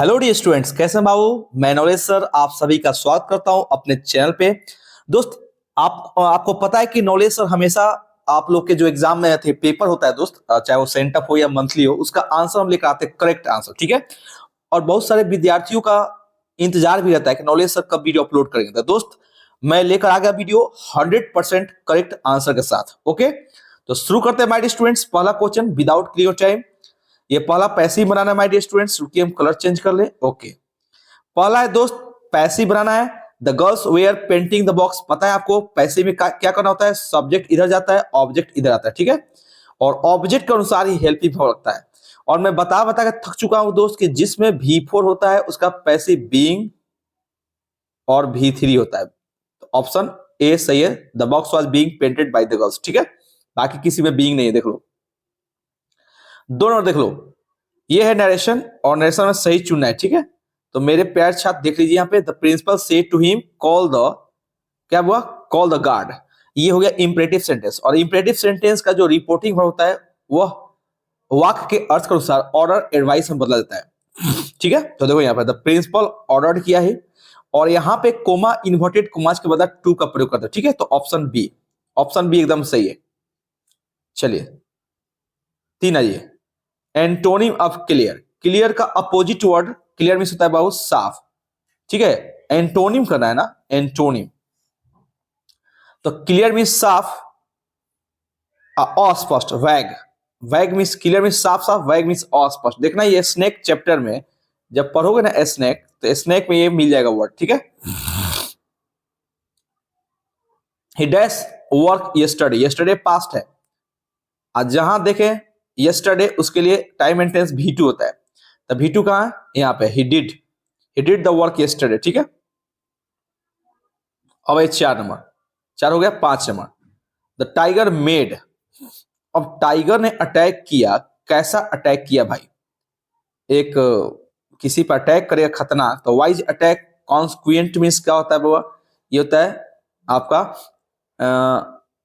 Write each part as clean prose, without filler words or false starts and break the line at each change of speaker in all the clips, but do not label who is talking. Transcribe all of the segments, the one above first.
Hello D students, कैसे हैं बाबू। मैं नॉलेज सर आप सभी का स्वागत करता हूं अपने चैनल पे। दोस्त, आपको पता है कि नॉलेज सर हमेशा आप लोग के जो एग्जाम में थे पेपर होता है दोस्त, चाहे वो सेंटअप हो या मंथली हो, उसका आंसर हम लेकर आते हैं, करेक्ट आंसर, ठीक है। और बहुत सारे विद्यार्थियों का इंतजार भी रहता है कि नॉलेज सर कब वीडियो अपलोड करेंगे। तो दोस्त, मैं लेकर आ गया वीडियो 100% करेक्ट आंसर के साथ। ओके, तो शुरू करते हैं माय डियर स्टूडेंट्स। पहला क्वेश्चन विदाउट क्लियर टाइम, ये पहला पैसिव बनाना है माय डियर स्टूडेंट्स। रुकिए हम कलर चेंज कर ले। ओके, पहला है दोस्त पैसिव बनाना है। The girls were painting the box. पता है आपको पैसिव में क्या करना होता है, सब्जेक्ट इधर जाता है, ऑब्जेक्ट इधर आता है, ठीक है। और ऑब्जेक्ट के अनुसार ही हेल्पिंग वर्ब लगता है। और मैं बता के थक चुका हूं दोस्त कि जिसमें V4 होता है उसका पैसिव बीइंग और V3 होता है। तो ऑप्शन ए सही है, the box was being painted by the girls, ठीक है। बाकी किसी में बीइंग नहीं है, देख लो दोनों, देख लो ये है नरेशन और नरेशन में सही चुनना है, ठीक है। तो मेरे प्यारे छात्र देख लीजिए यहाँ पे, the principal said to him call the, क्या हुआ, कॉल द गार्ड। ये हो गया इंपरेटिव सेंटेंस। और इंपरेटिव सेंटेंस का जो रिपोर्टिंग होता है वह वाक्य के अर्थ के अनुसार ऑर्डर एडवाइस में बदला जाता है, ठीक है। तो देखो यहाँ पे द प्रिंसिपल ऑर्डर किया है और यहाँ पे कोमा इन्वर्टेड कोमास के बदला टू का प्रयोग करता है, ठीक है। तो ऑप्शन बी एकदम सही है। चलिए तीन आइए, एंटोनिम ऑफ क्लियर। क्लियर का अपोजिट वर्ड, क्लियर मींस होता है बहुत साफ, ठीक है। एंटोनिम करना है ना, एंटोनिम। तो क्लियर मींस साफ, अस्पष्ट, वैग। वैग मींस क्लियर मींस साफ साफ, वैग मींस अस्पष्ट। देखना ये स्नेक चैप्टर में जब पढ़ोगे ना स्नेक, तो स्नेक में ये मिल जाएगा वर्ड, ठीक है। ही dash work yesterday, yesterday past है। आज जहां देखें यस्टरडे, उसके लिए टाइम एंड टेंस V2 होता है। तो V2 कहां है, यहाँ पे he did the work yesterday, ठीक है। अब ये 4 नंबर, 4 हो गया। 5 नंबर, द टाइगर मेड। अब टाइगर ने अटैक किया, कैसा अटैक किया भाई। एक किसी पर अटैक करेगा खतरनाक, तो वाइज अटैक कॉन्सिक्वेंट मींस क्या होता है बाबा, ये होता है आपका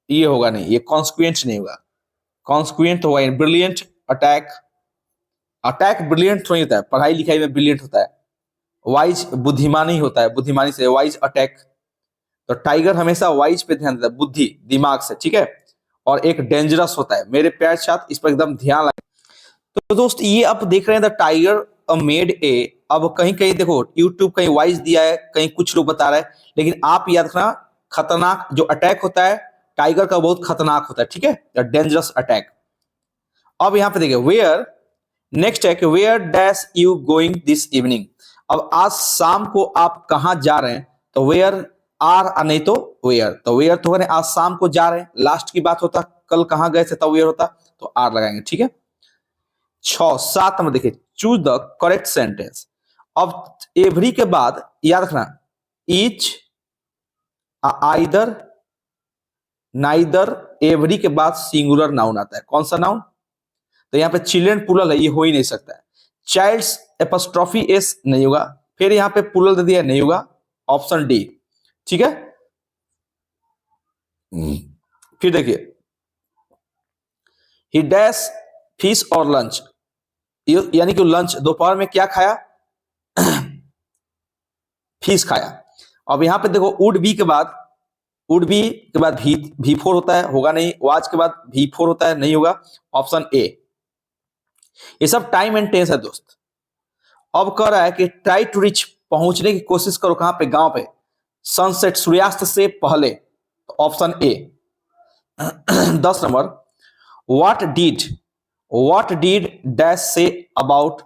ये होगा नहीं, ये कॉन्सिक्वेंट नहीं होगा, कॉन्सिक्वेंट होगा ब्रिलियंट अटैक। अटैक ब्रिलियंट थोड़ी होता है, पढ़ाई लिखाई में ब्रिलियंट होता है, वाइज बुद्धिमानी होता है, बुद्धिमानी से वाइज अटैक। तो टाइगर हमेशा वाइज पे ध्यान देता है, बुद्धि दिमाग से, ठीक है। और एक डेंजरस होता है। मेरे प्यारे छात्र इस पर एकदम ध्यान लगे। तो दोस्त ये आप देख रहे हैं द टाइगर मेड ए। अब कहीं कहीं देखो यूट्यूब कहीं वाइज दिया है, कहीं कुछ लोग बता रहे हैं, लेकिन आप याद रखना खतरनाक जो अटैक होता है टाइगर का बहुत खतरनाक होता है, ठीक है, डेंजरस अटैक। अब यहाँ पे देखिए वेयर, नेक्स्ट है कि were dash you going this evening. अब आज शाम को आप कहां जा रहे हैं, तो वेयर आर, नहीं तो वेयर। तो वेयर तो आज शाम को जा रहे हैं, लास्ट की बात होता, कल कहां गए थे तब वेयर होता, तो आर लगाएंगे, ठीक है। 7 नंबर देखिए, चूज द करेक्ट सेंटेंस। अब एवरी के बाद याद रखना ईच, आइदर, नाइदर, एवरी के बाद सिंगुलर नाउन आता है। कौन सा नाउन, तो यहाँ पे चिल्ड्रन प्लूरल है, ये हो ही नहीं सकता है। चाइल्ड्स एपोस्ट्रोफी एस नहीं होगा, फिर यहाँ पे प्लूरल दे दिया, नहीं होगा। ऑप्शन डी, ठीक है। फिर देखिए ही डैश फिश और लंच, यानी कि लंच दोपहर में क्या खाया, फिश खाया। अब यहाँ पे देखो वुड बी के बाद, वुड बी के बाद V4 होता है, होगा नहीं। वाज के बाद V4 होता है, नहीं होगा। Option A. ये सब टाइम एंड टेंस है दोस्त। अब कह रहा है कि ट्राई टू रिच, पहुंचने की कोशिश करो कहां पे, गांव पे, सनसेट, सूर्यास्त से पहले। तो option A. 10 number, what did dash say about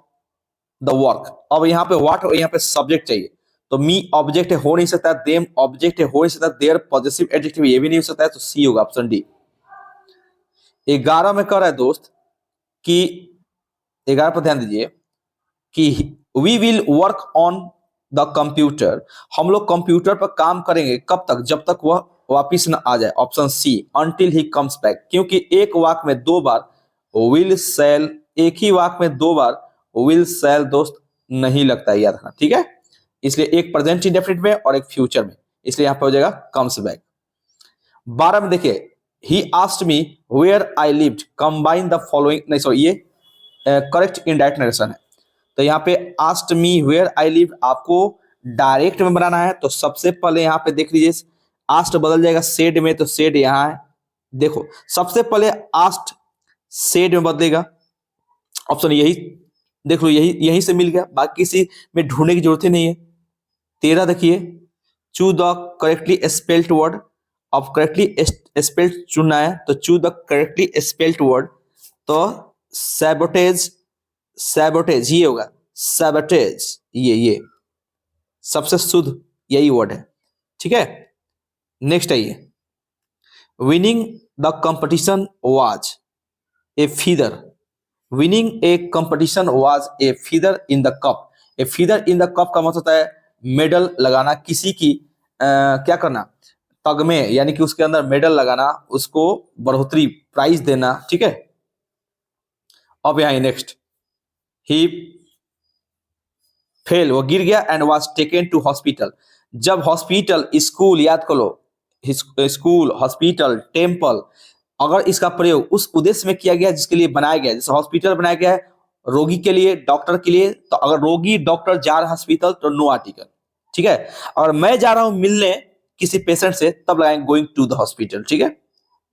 the work. अब यहाँ पे व्हाट, यहाँ पे सब्जेक्ट चाहिए, तो मी ऑब्जेक्ट हो नहीं सकता, देम ऑब्जेक्ट हो नहीं सकता, देयर पॉजिटिव एडजेक्टिव ये भी नहीं हो सकता है, तो सी होगा, ऑप्शन डी। 11 में कह रहा है दोस्त कि 11 पर ध्यान दीजिए कि we will work on the computer. हम लोग कंप्यूटर पर काम करेंगे कब तक, जब तक वह वापिस न आ जाए। Option C, until he comes back. क्योंकि एक वाक्य में 2 बार विल सेल, एक ही वाक्य में 2 बार विल सेल दोस्त नहीं लगता है, याद रखना, ठीक है। इसलिए एक प्रेजेंट इंडेफिनिट में और एक फ्यूचर में, इसलिए यहां पर हो जाएगा कम्स बैक। 12 में देखिए he asked me where I lived, combine the following, नहीं सॉरी ये करेक्ट इनडायरेक्ट नरेशन है। तो यहाँ पे asked me where I live आपको डायरेक्ट में बनाना है, तो सबसे पहले यहाँ पे देख लीजिए आस्ट बदल जाएगा सेड में, तो सेड यहाँ है। देखो सबसे पहले आस्ट सेड में बदलेगा, ऑप्शन यही देख लो, यही यहीं से मिल गया, बाकी किसी में ढूंढने की जरूरत ही नहीं है। 13 देखिए, चू द करेक्टली स्पेल्ड वर्ड, अब करेक्टली स्पेल्ड चुनना है, तो चू द करेक्टली स्पेल्ड वर्ड, तो सैबोटेज, सैबोटेज ये होगा, सैबोटेज, ये सबसे शुद्ध यही वर्ड है, ठीक है। नेक्स्ट आइए, winning the competition was a feather, winning A competition was a feather in the cup, A feather in the cup का मतलब होता है मेडल लगाना, किसी की क्या करना, तगमे यानी कि उसके अंदर मेडल लगाना, उसको बढ़ोतरी प्राइज देना, ठीक है। अब यहाँ नेक्स्ट, ही फेल, वो गिर गया, and was taken to hospital, जब हॉस्पिटल, स्कूल याद कर लो, स्कूल, हॉस्पिटल, टेम्पल, अगर इसका प्रयोग उस उद्देश्य में किया गया जिसके लिए बनाया गया, जैसे हॉस्पिटल बनाया गया है रोगी के लिए, डॉक्टर के लिए, तो अगर रोगी डॉक्टर जा रहा है हॉस्पिटल तो नो आर्टिकल, ठीक है। और मैं जा रहा हूं मिलने किसी पेशेंट से, तब लगाएंगे गोइंग टू द हॉस्पिटल, ठीक है।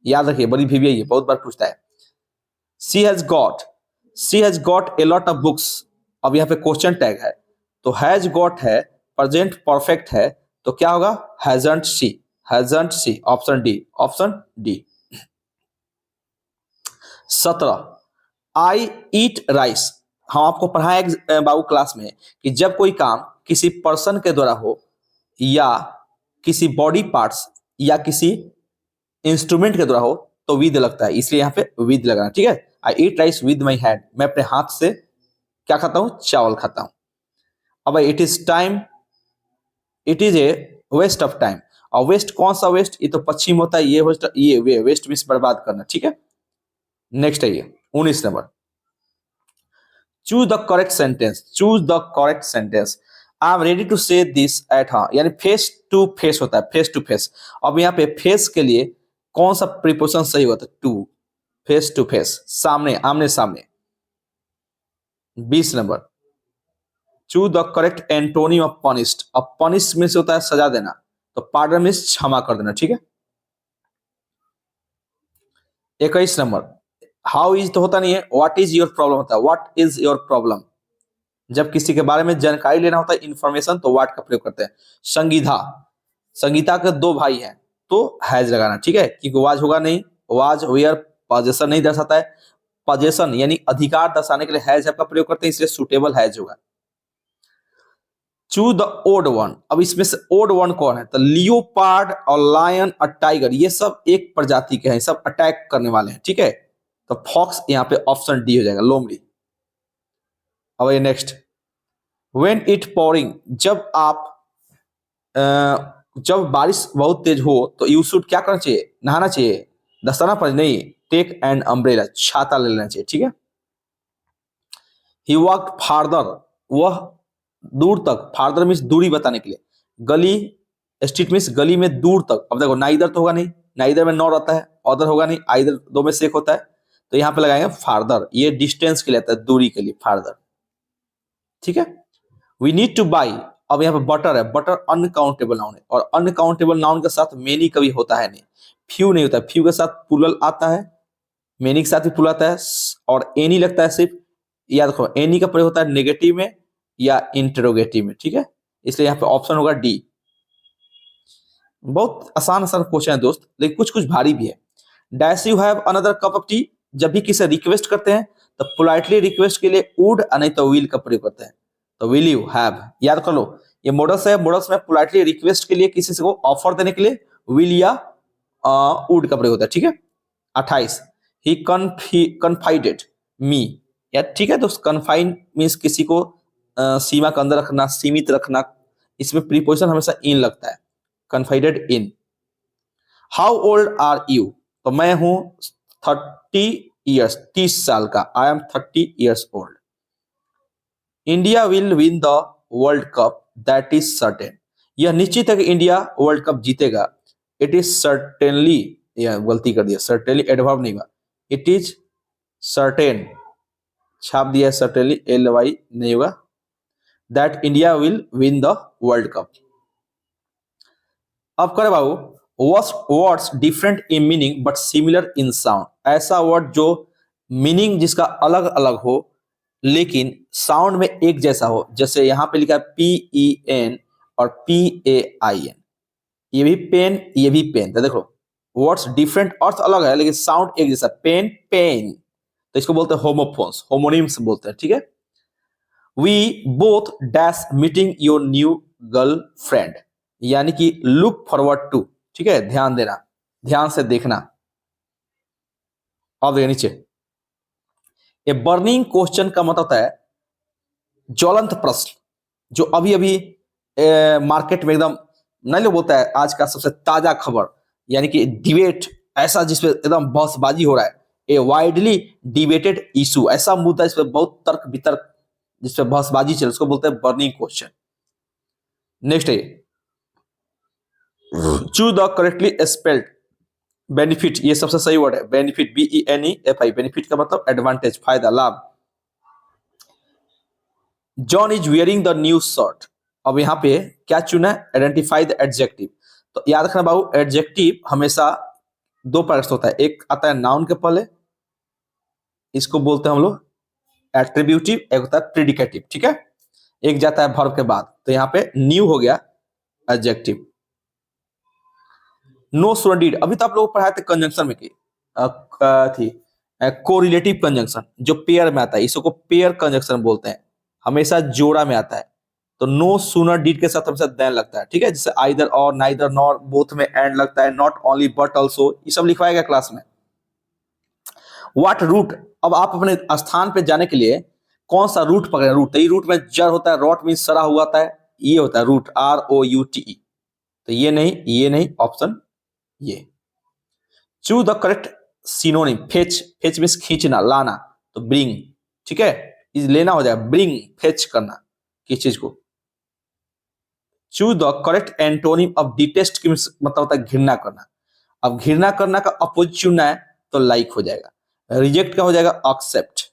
याद रखिए, बड़ी भीवी है, बहुत बार पूछता है। She has got a lot of books, अब यहाँ पे क्वेश्चन टैग है, तो हैज गॉट है, प्रेजेंट परफेक्ट है, तो क्या होगा, hasn't she, hasn't she, option D, option D. 17, I eat rice, हम आपको पढ़ाया बाबू क्लास में कि जब कोई काम किसी पर्सन के द्वारा हो, या किसी बॉडी पार्ट्स, या किसी इंस्ट्रूमेंट के द्वारा हो, तो विद लगता है, इसलिए यहाँ पे विद लगाना, ठीक है। I eat rice with my hand, मैं अपने हाथ से क्या खाता हूं, चावल खाता हूं। अब it is time, it is a waste of time, और वेस्ट कौन सा वेस्ट, ये तो पश्चिम होता है, ये वेस्ट, ये वेस्ट मीन्स बर्बाद करना, ठीक है। नेक्स्ट है ये 19 number, choose the correct sentence, choose the correct sentence, I am ready to say this at, हाँ यानी फेस टू फेस होता है, फेस टू फेस। अब यहाँ पे फेस के लिए कौन सा प्रीपोजिशन सही होता है, टू, फेस टू फेस, सामने, आमने सामने। 20 number, choose the correct antonym of punished, अब पनिश मीन्स होता है सजा देना, तो पार्डन मीन्स क्षमा कर देना, ठीक है। 21 नंबर, हाउ इज तो होता नहीं है, व्हाट इज योर प्रॉब्लम होता है, व्हाट इज योर प्रॉब्लम, जब किसी के बारे में जानकारी लेना होता है, इंफॉर्मेशन, तो व्हाट का प्रयोग करते हैं। संगीता, संगीता के दो भाई हैं, तो हैज लगाना, ठीक है, क्योंकि वाज होगा नहीं, वाज वेयर पोजेशन नहीं दर्शाता है, पोजेशन यानी अधिकार दर्शाने के लिए हैज का प्रयोग करते हैं, इसलिए सुटेबल हैज होगा। चूज द ओड वन, अब इसमें से ओड वन कौन है, तो लियोपार्ड और लायन और टाइगर, ये सब एक प्रजाति के हैं, सब अटैक करने वाले हैं, ठीक है। तो फॉक्स यहाँ पे ऑप्शन डी हो जाएगा, लोमड़ी। अब ये नेक्स्ट, व्हेन इट पोरिंग, जब आप जब बारिश बहुत तेज हो, तो यू शुड क्या करना चाहिए, नहाना चाहिए, दस्ताना पर नहीं, टेक एन अम्ब्रेला, छाता ले लेना चाहिए, ठीक है। ही वॉक्ड फार्दर, वह दूर तक, फार्दर मीन्स दूरी बताने के लिए, गली, स्ट्रीट मीन्स गली में दूर तक, अब देखो ना इधर तो होगा नहीं, ना इधर में नौ रहता है, अदर होगा नहीं, आइदर दो में से एक होता है, तो यहाँ पे लगाएंगे फार्दर, ये डिस्टेंस के लिए आता है, दूरी के लिए फार्दर, ठीक है। वी नीड टू बाई, अब यहाँ पे बटर है, बटर अनकाउंटेबल नाउन है, और अनकाउंटेबल नाउन के साथ मेनी कभी होता है नहीं, फ्यू नहीं होता है, फ्यू के साथ प्लूरल आता है, मेनी के साथ भी प्लूरल आता है, और एनी लगता है सिर्फ, याद रखो एनी का प्रयोग होता है नेगेटिव में या इंटरोगेटिव में, ठीक है, इसलिए यहाँ पे ऑप्शन होगा डी। बहुत आसान आसान क्वेश्चन है दोस्त, लेकिन कुछ कुछ भारी भी है। Dash you have another cup of T, जब भी किसी रिक्वेस्ट करते हैं तो पोलाइटली रिक्वेस्ट के लिए वुड नहीं तो विल का प्रयोग करते हैं, तो विल यू हैव, याद कर लो ये मॉडल्स है, मॉडल्स में पोलाइटली रिक्वेस्ट के लिए किसी से को ऑफर देने के लिए विल या वुड का प्रयोग होता है, ठीक है। 28, ही कन्फाइडेड मी, या ठीक है दोस्त, कन्फाइन मीन्स किसी को सीमा के अंदर रखना, सीमित रखना, इसमें प्रीपोजिशन हमेशा इन लगता है, confided in. How old are you, तो मैं हूं 30 ईयर्स, 30 साल का, I am 30 years old. India will win the world cup, that is certain, यह निश्चित है कि इंडिया वर्ल्ड कप जीतेगा, इट इज सर्टेनली, यह गलती कर दिया, सर्टेनली एडवर्ब नहीं हुआ, इट इज सर्टेन, छाप दिया सर्टेनली, LY नहीं होगा, that India will win the world Cup. अब करे बाबू, words different in meaning but similar in sound, ऐसा वर्ड जो मीनिंग जिसका अलग अलग हो लेकिन साउंड में एक जैसा हो। जैसे यहां पे लिखा है PEN और PAIN, ये भी पेन, ये भी पेन। तो देखो वर्ड्स डिफरेंट, अर्थ अलग है लेकिन साउंड एक जैसा, पेन पेन, तो इसको बोलते हैं होमोफोन्स, होमोनिम्स बोलते हैं, ठीक है। We both dash meeting your new girlfriend, यानी कि लुक फॉरवर्ड टू, ठीक है, ध्यान देना, ध्यान से देखना। अब देखिए नीचे, ए बर्निंग क्वेश्चन का मतलब होता है ज्वलंत प्रश्न, जो अभी अभी मार्केट में एकदम, नहीं लोग बोलता है आज का सबसे ताजा खबर, यानी कि डिबेट, ऐसा जिसपे एकदम बहसबाजी हो रहा है, ए वाइडली डिबेटेड इशू, ऐसा मुद्दा इस पे बहुत तर्क वितर्क, जिसपे बहसबाजी चले, उसको बोलते हैं बर्निंग क्वेश्चन। नेक्स्ट है choose the correctly spelled benefit, ये सबसे सही वर्ड है, बेनिफिट, BENEFI, बेनिफिट का मतलब एडवांटेज, फायदा, लाभ। John is wearing the new shirt, अब यहाँ पे क्या चुना है, आइडेंटिफाई द एडजेक्टिव। तो याद रखना बाबू, एडजेक्टिव हमेशा दो प्रकार से होता है, एक आता है नाउन के पहले, इसको बोलते हैं हम लोग एट्रीब्यूटिव, एक होता है प्रेडिकेटिव, ठीक है, एक जाता है वर्ब के बाद। तो यहाँ पे न्यू हो गया एडजेक्टिव। नो सूनर डिड, अभी तो आप लोग पढ़ाए थे कंजंक्शन में की थी, कोरिलेटिव कंजंक्शन जो पेयर में आता है, इसको पेयर कंजंक्शन बोलते हैं, हमेशा जोड़ा में आता है। तो नो सूनर डिड के साथ हमेशा देन लगता है, ठीक है, जैसे आइदर और, नाइदर नॉर, बोथ में एंड लगता है, नॉट ओनली बट ऑल्सो, ये सब लिखवाया गया क्लास में। व्हाट रूट, अब आप अपने स्थान पे जाने के लिए कौन सा रूट पकड़े, रूट, तो ये रूट में जड़ होता है, रॉट मीन सरा हुआ होता है, ये होता है रूट, ROUTE, तो ये नहीं, ये नहीं, ऑप्शन ये। Choose the correct synonym, fetch, fetch means खींचना, लाना, तो ब्रिंग, ठीक है, इस लेना हो जाएगा, ब्रिंग, फेच करना किस चीज को। Choose the correct antonym of detest की मतलब होता है घृणा करना, अब घृणा करना का अपोजिट चुनना है तो लाइक हो जाएगा, रिजेक्ट का हो जाएगा एक्सेप्ट,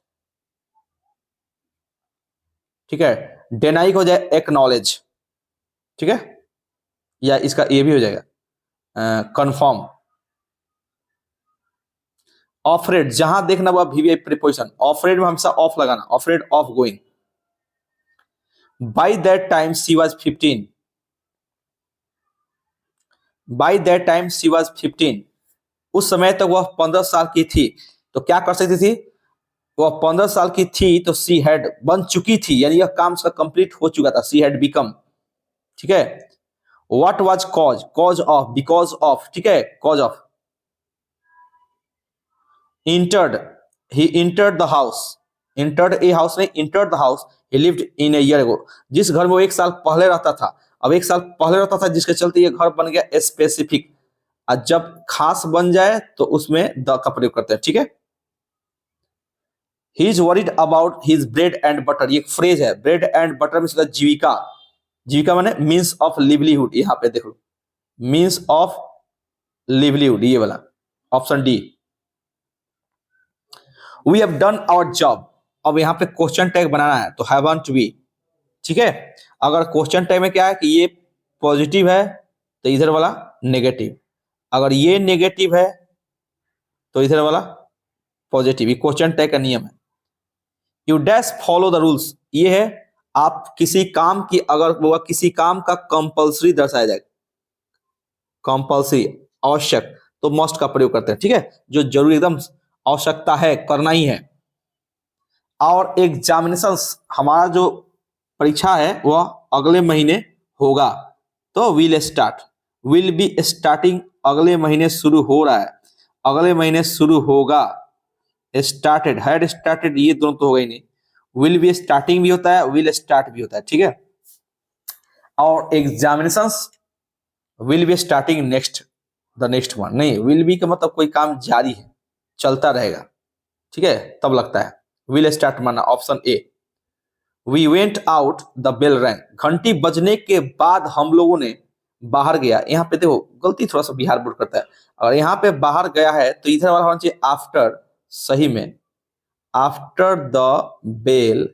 ठीक है, डेनाई का हो जाएगा एक्नॉलेज, ठीक है, या इसका ये भी हो जाएगा कंफर्म। ऑफरेड, जहां देखना हुआ VVI प्रीपोजिशन, ऑफरेड में हमेशा ऑफ लगाना, afraid of going. By that time she was 15, by that time she was 15, उस समय तक वह 15 साल की थी, तो क्या कर सकती थी, वह 15 साल की थी तो सी हैड, बन चुकी थी, यानी यह काम उसका कंप्लीट हो चुका था, सी हैड बिकम, ठीक है। What was cause, cause of, because of, ठीक है, cause of. Entered, he entered the house, entered a house नहीं, entered the house he lived in a year ago, जिस घर में वो एक साल पहले रहता था, अब एक साल पहले रहता था, जिसके चलते ये घर बन गया स्पेसिफिक, और जब खास बन जाए तो उसमें द का प्रयोग करते हैं, ठीक है। He is worried about his bread and butter, ये एक फ्रेज है, ब्रेड एंड बटर में सीधा जीविका, जीविका माने मीन्स ऑफ लिवलीहुड, यहाँ पे देख लो, मीन्स ऑफ लिवलीहुड, ये वाला option D. We have done our job, अब यहाँ पे क्वेश्चन टैग बनाना है तो हैव टू बी, ठीक है। अगर क्वेश्चन टैग में क्या है कि ये पॉजिटिव है तो इधर वाला नेगेटिव, अगर ये नेगेटिव है तो इधर वाला पॉजिटिव, ये क्वेश्चन टैग का नियम है। You dash follow the rules, ये है आप किसी काम की, अगर वो किसी काम का कंपल्सरी दर्शाया जाए, कंपल्सरी, आवश्यक, तो मस्ट का प्रयोग करते हैं, ठीक है, जो जरूरी एकदम आवश्यकता है, करना ही है। और एग्जामिनेशन, हमारा जो परीक्षा है वह अगले महीने होगा, तो will start, will be starting, अगले महीने शुरू हो रहा है, अगले महीने शुरू होगा, स्टार्टेड, हैड स्टार्टेड, ये दोनों तो होगा ही नहीं, विल बी स्टार्टिंग भी होता है, विल स्टार्ट भी होता है, ठीक है। और examinations will be starting next, the next one नहीं, विल बी का मतलब कोई काम जारी है, चलता रहेगा, ठीक है, तब लगता है विल स्टार्ट, माना option A. We went out the bell rang, घंटी बजने के बाद हम लोगों ने बाहर गया, यहाँ पे देखो गलती थोड़ा सा बिहार बोर्ड करता है, अगर यहाँ पे बाहर गया है तो इधर वाला होना चाहिए आफ्टर, सही में after the bell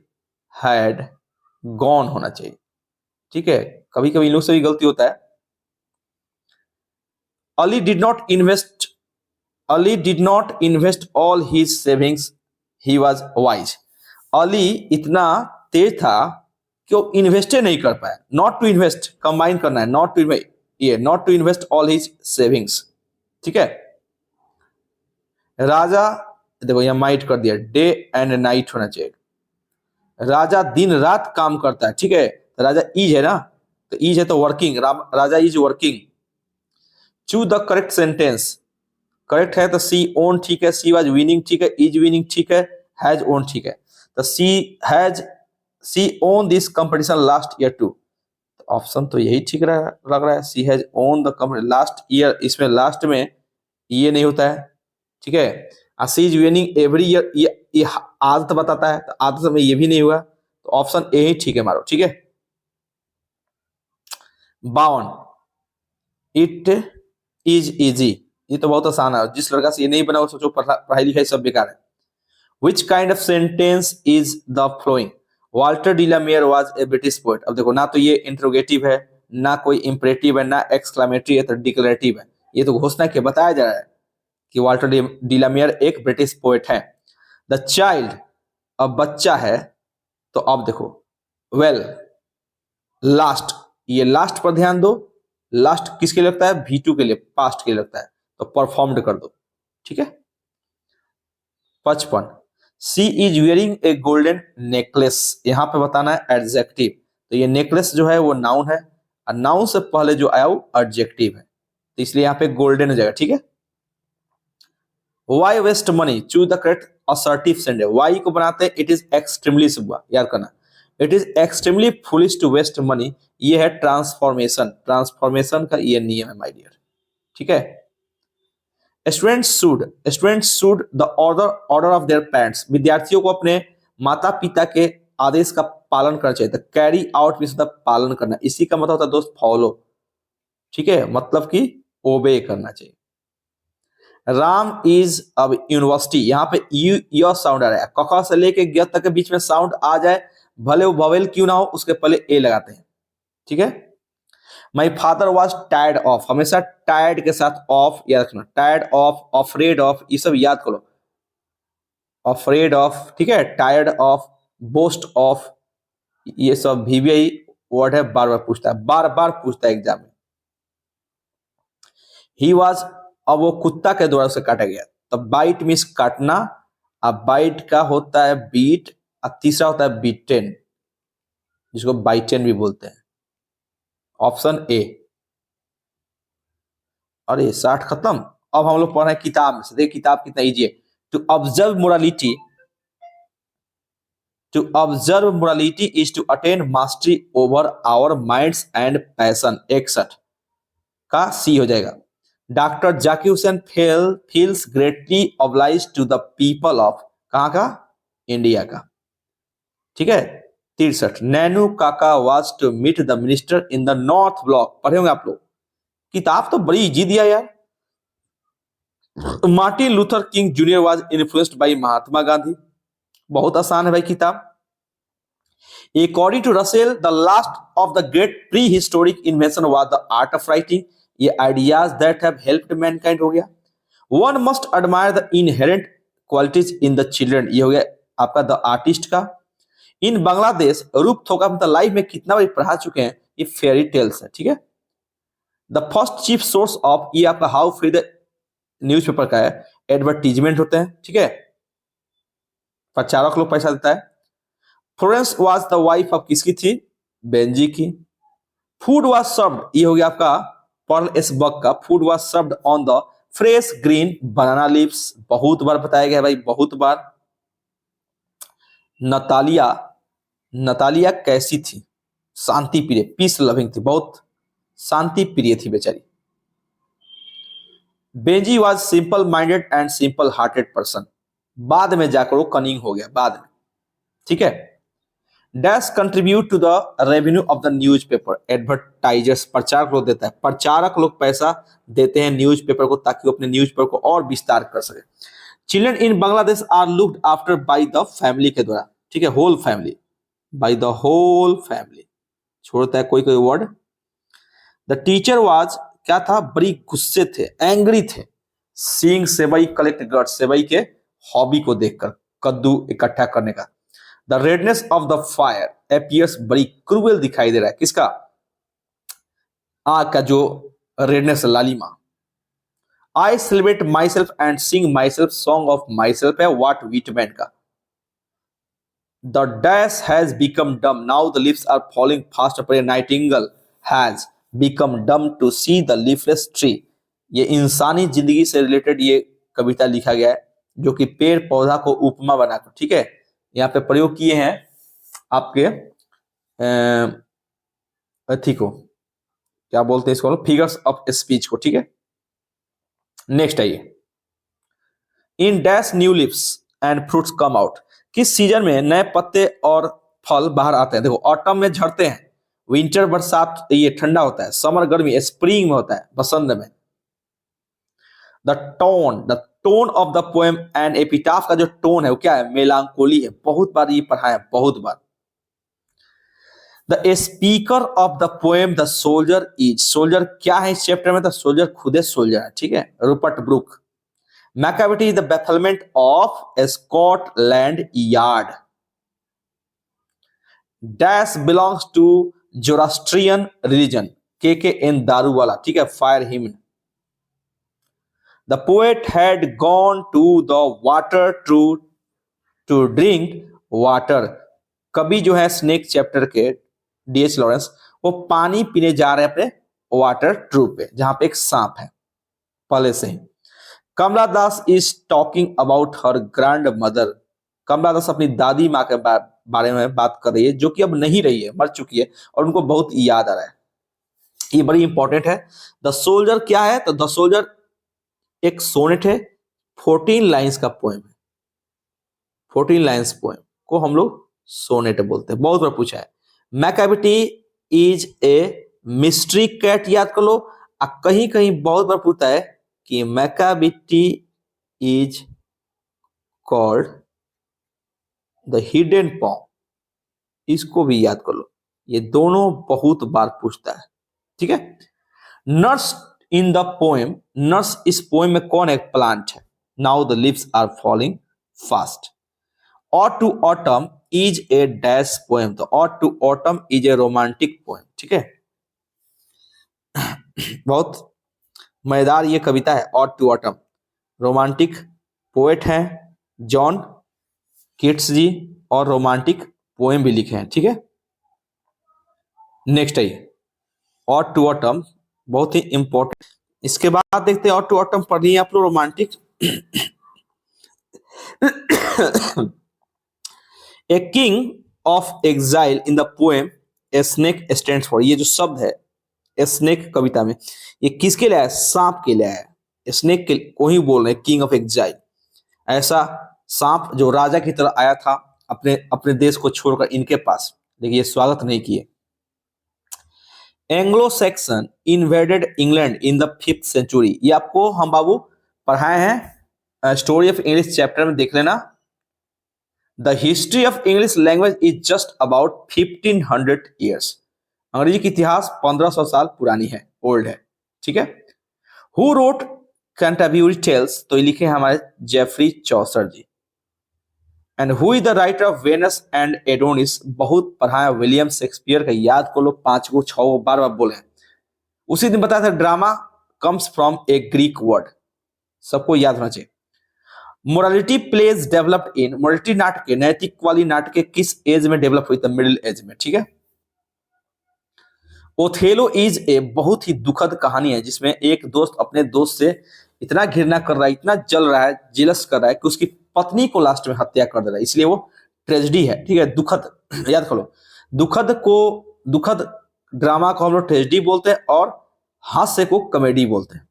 had gone होना चाहिए। ठीक है, कभी कभी इन लोग से भी गलती होता है। Ali did not invest Ali did not invest all his savings, he was wise. Ali इतना तेज था कि वो इन्वेस्ट नहीं कर पाया। नॉट टू इन्वेस्ट कंबाइन करना है, not to invest all his savings. ठीक है, राजा, देखो यहां माइट कर दिया, डे एंड नाइट होना चाहिए। राजा दिन रात काम करता है। ठीक है, तो राजा इज है ना, तो इज है तो working, Raja is working. Choose the correct sentence. Correct है तो सी ओन ठीक है, सी वाज विनिंग ठीक है, इज विनिंग ठीक है, हैज ओन ठीक है। तो she won this competition last year too. Option तो यही ठीक लग रहा है, she has won the company last year. इसमें लास्ट में ये नहीं होता है। ठीक है, she is winning every year, ये आदत बताता है, तो आदत में ये भी नहीं हुआ, तो ऑप्शन ए ही ठीक है मारो। ठीक है, 52, इट इज इजी। ये तो बहुत आसान है, जिस लड़का से ये नहीं बना वो सोचो पढ़ाई लिखाई सब बेकार है। Which kind of sentence is the flowing. Walter de la Mare was a British poet. अब देखो, ना तो ये इंट्रोगेटिव है, ना कोई इंपरेटिव है, ना एक्सक्लामेटरी है, तो डिक्लेरेटिव है। ये तो घोषणा के बताया जा रहा है कि वाल्टर डिलामेयर एक ब्रिटिश पोएट है। द चाइल्ड, अब बच्चा है, तो अब देखो वेल लास्ट, ये लास्ट पर ध्यान दो। लास्ट किसके लिए लगता है, V2 के लिए, पास्ट के लिए लगता है, तो परफॉर्म्ड कर दो। ठीक है, 55, she is wearing a golden necklace. यहां पे बताना है एडजेक्टिव, तो ये नेकलेस जो है वो नाउन है, और नाउन से पहले जो आया वो एडजेक्टिव है, तो इसलिए यहां पे गोल्डन हो जाएगा। ठीक है, why waste money, choose the correct assertive sentence. Why को बनाते हैं इट इज एक्सट्रीमली, याद करना, it is extremely foolish to waste money. ये है ट्रांसफॉर्मेशन का ये नियम है माय डियर। ठीक है, students should the order of their parents. विद्यार्थियों को अपने माता पिता के आदेश का पालन करना चाहिए। तो कैरी आउट मींस पालन करना, इसी का मतलब होता है दोस्त फॉलो। ठीक है, मतलब कि ओबे करना चाहिए। राम इज अब यूनिवर्सिटी, यहाँ पे यू साउंड आ रहा है, कखा से लेके ग तक के बीच में साउंड आ जाए, भले वो वोवेल क्यों ना हो, उसके पहले ए लगाते हैं। ठीक है, my father was tired of, हमेशा टायर्ड के साथ ऑफ याद रखना, टायर्ड ऑफ, अफ्रेड ऑफ, ये सब याद करो, अफ्रेड ऑफ। ठीक है, टायर्ड ऑफ, बोस्ट ऑफ, ये सब VVI वर्ड है, बार बार पूछता है एग्जाम में। ही वॉज, अब वो कुत्ता के द्वारा उसे काटा गया, तो बाइट मीन्स काटना, अब बाइट का होता है बीट, और तीसरा होता है बीटेन, जिसको बाइटेन भी बोलते हैं। Option A. अरे 60 खत्म। अब हम लोग पढ़ रहे हैं किताब में से, देखिए किताब कितना इजी है। To observe morality is to attain mastery over our minds and passion. 61 का सी हो जाएगा। Doctor Zakir Hussain feels greatly oblige to the people of, कहाँ का, इंडिया का। ठीक है, 63, Nainu Kaka was to meet the minister in the North Block. पढ़े होंगे आप लोग, किताब तो बड़ी इजी दिया यार। Martin Luther King Junior was influenced by Mahatma Gandhi, बहुत आसान है भाई किताब। According to Russell, the last of the great prehistoric invention was the art of writing. ये ideas that have helped mankind हो गया। One must admire the inherent qualities in the children, ये हो गया आपका द आर्टिस्ट का। इन बांग्लादेश रूप थोका हम लाइव में कितना बार पढ़ा चुके हैं, ये फेयरी टेल्स है। ठीक है, the first chief source of, ये आपका हाउ फ्री द न्यूज़पेपर का है, एडवर्टीजमेंट होते हैं। ठीक है, प्रचारक लोग पैसा देता है। Florence was the wife of किसकी थी, बेंजी की। फूड वाज सर्व्ड, ये हो गया आपका पर्ल एस बक का, food was served on the fresh green banana leaves, बहुत बार बताया गया भाई, बहुत बार। नतालिया कैसी थी, शांति प्रिय, पीस लविंग थी, बहुत शांति प्रिय थी बेचारी। Benji was simple minded and simple hearted person, बाद में जाकर वो कनिंग हो गया, बाद में। ठीक है, dash contribute to the revenue of the newspaper, advertisers, प्रचारक लोग देता है, प्रचारक लोग पैसा देते हैं न्यूज़पेपर को, ताकि वो अपने न्यूज़पेपर को और विस्तार कर सके। Children in Bangladesh are looked after by the family के द्वारा, ठीक है, whole family, by the whole family, छोड़ता है कोई कोई वर्ड। द टीचर वाज, क्या था, बड़ी गुस्से थे, एंग्री थे, सीइंग सेवई कलेक्ट गट्स, सेवई के हॉबी को देखकर, कद्दू इकट्ठा करने का। The redness of the fire appears, बड़ी क्रूएल दिखाई दे रहा है, किसका, आग का जो रेडनेस, लालिमा। I celebrate myself and sing myself, song of myself है वाट वीटमैन का। The dash has become dumb, now the lips are falling fast upon a nightingale has become dumb to see the leafless tree. ये इंसानी जिंदगी से related ये कविता लिखा गया है, जो कि पेड़ पौधा को उपमा बनाकर, ठीक है, यहाँ पे प्रयोग किए हैं आपके अथी को, क्या बोलते हैं इसको, फिगर्स ऑफ स्पीच को, ठीक है। नेक्स्ट आइए, in dash new leaves and fruits come out, किस सीजन में नए पत्ते और फल बाहर आते हैं। देखो, ऑटम में झड़ते हैं, विंटर बरसात, ये ठंडा होता है, समर गर्मी, स्प्रिंग में होता है, बसंत में। The tone of the poem and epitaph का जो टोन है वो क्या है, मेलांकोली है, बहुत बार ये पढ़ा है, बहुत बार। The speaker of the poem the soldier is, soldier क्या है इस चैप्टर में, द सोल्जर खुद सोल्जर है, ठीक है, Rupert Brooke. Macavity is the bafflement of Scotland Yard. Dash belongs to Zoroastrian religion, K N Daruwalla, ठीक है, fire hymn. The poet had gone to the water to drink water, कवि जो है snake chapter के DH Lawrence, वो पानी पीने जा रहे हैं अपने वाटर ट्रू पे, जहां पे एक सांप है पहले से ही। Kamala Das is talking about her grandmother, Kamala Das अपनी दादी माँ के बारे में बात कर रही है, जो कि अब नहीं रही है, मर चुकी है, और उनको बहुत याद आ रहा है। ये बड़ी इंपॉर्टेंट है। द सोल्जर क्या है, तो द सोल्जर एक सोनेट है, 14 लाइंस का पोएम है, 14 लाइंस पोएम को हम लोग सोनेट बोलते हैं, बहुत बार पूछा है। Macavity is a mystery cat, याद कर लो, कहीं कहीं बहुत बार पूछता है कि Macavity is called the hidden paw, इसको भी याद कर लो, ये दोनों बहुत बार पूछता है, ठीक है। Nurse in the poem, nurse इस पोएम में कौन एक प्लांट है। Now the leaves are falling fast. Ode to autumn is a dash poem, तो ode to autumn is a romantic poem, ठीक है, बहुत मजेदार ये कविता है। Ode to autumn, romantic poet हैं जॉन किट्स जी, और रोमांटिक पोएम भी लिखे हैं, ठीक है। नेक्स्ट है ऑट टू ऑटम, बहुत ही इंपॉर्टेंट। इसके बाद देखते हैं ऑट टू ऑटम पढ़ लिए आप लोग, romantic. A king of exile in the poem a snake stands for, ये जो शब्द है ए स्नेक कविता में, ये किसके लिए है, सांप के लिए है, स्नेक के को ही बोल रहे हैं, किंग ऑफ एग्जाइल, ऐसा सांप जो राजा की तरह आया था अपने अपने देश को छोड़कर इनके पास, लेकिन ये स्वागत नहीं किए। Anglo Saxon invaded England in the 5th century, ये आपको हम बाबू पढ़ाए हैं, स्टोरी ऑफ इंग्लिश चैप्टर में देख लेना। The history of English language is just about 1500 years, अंग्रेजी की इतिहास 1500 साल पुरानी है, ओल्ड है, ठीक है। हु रोट कैंटरबरी टेल्स, तो ये लिखे हैं हमारे Geoffrey Chaucer ji. And who is the writer of Venus and Adonis, बहुत पढ़ा है, विलियम शेक्सपियर का, याद को लो, 5 को 6 को बार बार बोले हैं। उसी दिन बताया था drama comes from a Greek word, सबको याद होना चाहिए। Morality plays developed in, morality नाटक, नैतिक वाली नाटक किस एज में डेवलप हुई, तो मिडिल एज में, ठीक है। ओथेलो इज ए, बहुत ही दुखद कहानी है, जिसमें एक दोस्त अपने दोस्त से इतना घृणा कर रहा है, इतना जल रहा है, जेलस कर रहा है कि उसकी पत्नी को लास्ट में हत्या कर दे रहा है, इसलिए वो ट्रेजेडी है, ठीक है, दुखद, याद करो, दुखद ड्रामा को हम लोग ट्रेजेडी बोलते हैं, और हास्य को कॉमेडी बोलते हैं।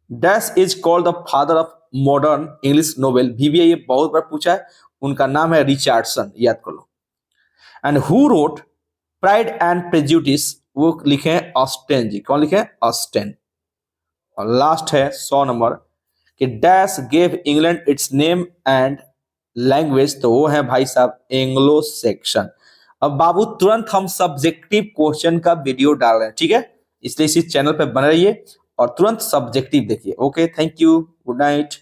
Dash is called the father of modern English novel, BBA ये बहुत बार पूछा है, उनका नाम है रिचर्डसन, याद कर लो। And who wrote Pride and Prejudice, वो लिखे हैं ऑस्टेन जी, कौन लिखे हैं, ऑस्टेन। और लास्ट है 100 नंबर, कि dash gave England it's name and language, तो वो है भाई साहब एंग्लो सेक्शन। अब बाबू तुरंत हम सब्जेक्टिव क्वेश्चन का वीडियो डाल रहे हैं, ठीक है, इसलिए इसी चैनल पे बने रहिए और तुरंत सब्जेक्टिव देखिए। Okay, thank you, good night.